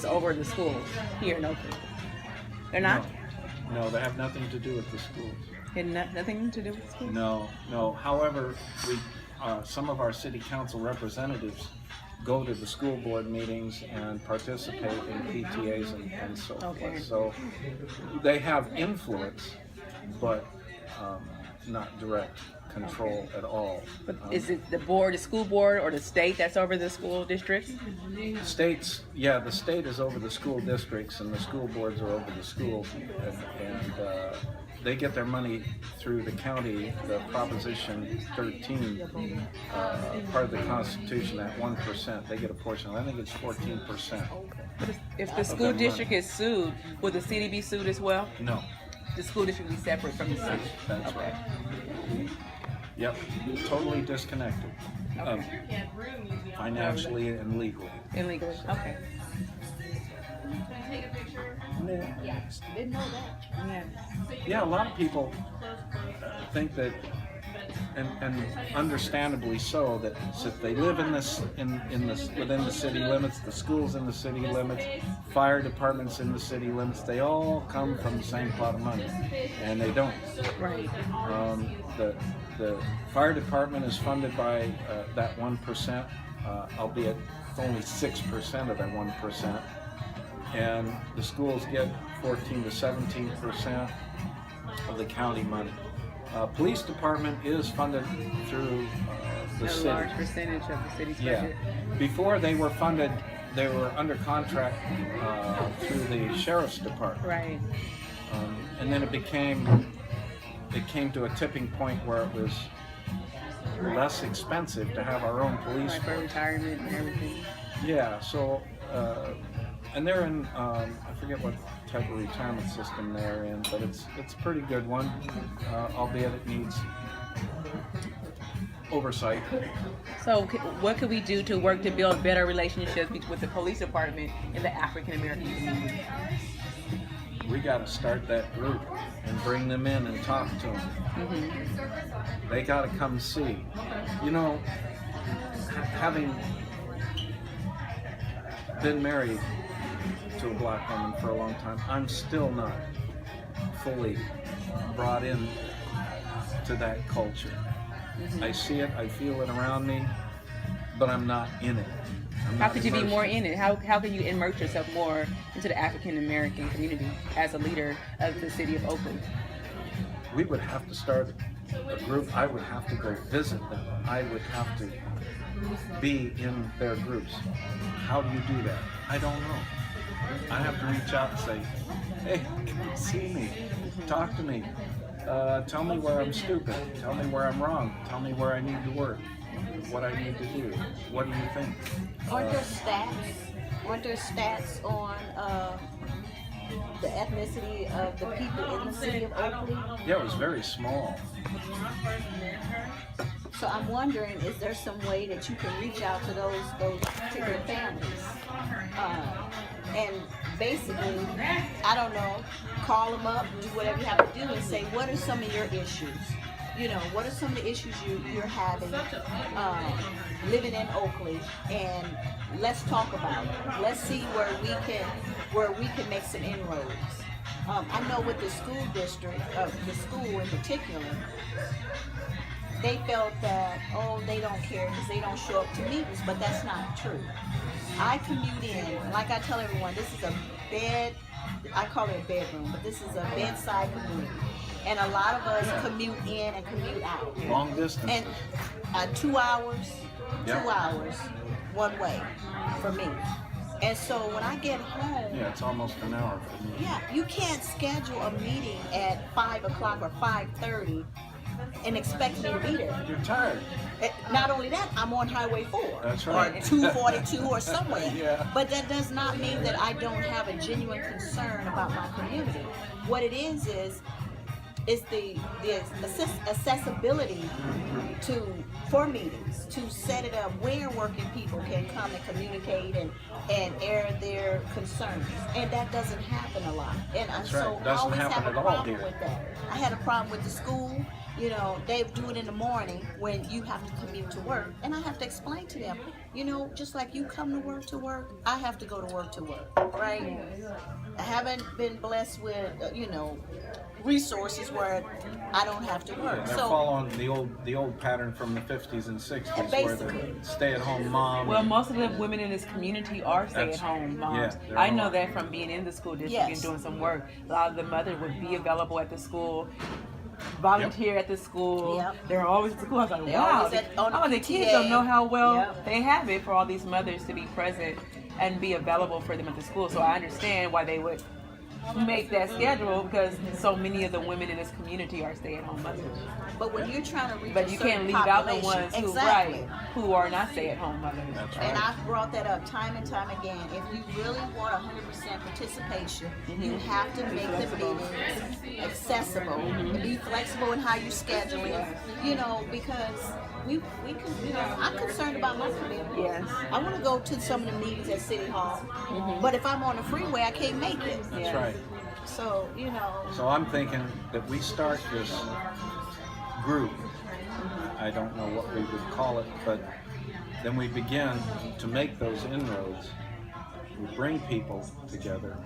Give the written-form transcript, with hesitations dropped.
over the schools here in Oakley. They're not? No, they have nothing to do with the schools. And nothing to do with schools? No. However, some of our city council representatives go to the school board meetings and participate in PTAs and so forth. So they have influence, but not direct control at all. But is it the board, the school board, or the state that's over the school districts? The state is over the school districts, and the school boards are over the schools, and they get their money through the county, the Proposition 13, part of the Constitution, that 1%, they get a portion. I think it's 14%. But if the school district is sued, will the city be sued as well? No. The school district be separate from the city? That's right. Yep, totally disconnected, financially and legally. And legally, okay. Yes, didn't know that. Yeah, a lot of people think that, and understandably so, that if they live in this within the city limits, the schools in the city limits, fire departments in the city limits, they all come from the same pot of money, and they don't. Right. The fire department is funded by that 1%, albeit only 6% of that 1%, and the schools get 14 to 17% of the county money. Police department is funded through the city. A large percentage of the city's budget. Before they were funded, they were under contract through the sheriff's department. Right. And then it came to a tipping point where it was less expensive to have our own police for retirement and everything. Yeah, so and they're in I forget what type of retirement system they're in, but it's a pretty good one, albeit it needs oversight. So what could we do to work to build better relationships with the police department and the African American community? We got to start that group and bring them in and talk to them. Mm-hmm. They got to come see. You know, having been married to a black woman for a long time, I'm still not fully brought in to that culture. Mm-hmm. I see it, I feel it around me, but I'm not in it. How could you be more in it? How can you immerse yourself more into the African American community as a leader of the city of Oakley? We would have to start a group. I would have to go visit them. I would have to be in their groups. How do you do that? I don't know. I have to reach out and say, hey, see me, talk to me, tell me where I'm stupid, tell me where I'm wrong, tell me where I need to work, what I need to do. What do you think? Aren't there stats on the ethnicity of the people in the city of Oakley? Yeah, it was very small. So I'm wondering, is there some way that you can reach out to those particular families? And basically, I don't know, call them up, do whatever you have to do, and say, what are some of your issues? You know, what are some of the issues you're having living in Oakley, and let's talk about it. Let's see where we can make some inroads. I know with the school district, the school in particular, they felt that, oh, they don't care because they don't show up to meetings, but that's not true. I commute in, like I tell everyone, this is a bed, I call it a bedroom, but this is a bedside community. And a lot of us commute in and commute out. Long distance. And 2 hours, 2 hours, one way for me. And so when I get home... Yeah, it's almost an hour for me. Yeah, you can't schedule a meeting at 5 o'clock or 5:30 and expect me to be there. You're tired. Not only that, I'm on Highway 4. That's right. Or 242 or somewhere. Yeah. But that does not mean that I don't have a genuine concern about my community. What it is the accessibility for meetings, to set it up where working people can come and communicate and air their concerns, and that doesn't happen a lot. And That's so right. I Doesn't always happen have a at all problem here. with that. I had a problem with the school You know, they do it in the morning when you have to commute to work, and I have to explain to them, you know, just like you come to work, I have to go to work, right? I haven't been blessed with, you know, resources where I don't have to work. They're So following the old pattern from the 50s and 60s, where the basically. stay-at-home mom. Well, most of the women in this community are stay-at-home moms. yeah, I know that from being in the school district Yes. and doing some work. A lot of the mothers would be available at the school, volunteer at the school. Yep. They're always at the school. I was like, They're wow, always on the the kids PTA. don't know how well Yep. they have it for all these mothers to be present and be available for them at the school. So I understand why they would make that schedule, because so many of the women in this community are stay-at-home mothers. but when you're trying to reach But a you certain can't leave out the population- ones who exactly. who are not stay-at-home mothers. That's And right. I've brought that up time and time again. If you really want 100% participation, you have to make the meetings accessible and be flexible in how you schedule it. You know, because we can, you know, I'm concerned about my community. Yes. I want to go to some of the meetings at City Hall, but if I'm on the freeway, I can't make it. That's right. So, you know, So I'm thinking that we start this group. I don't know what we would call it, but then we begin to make those inroads. We bring people together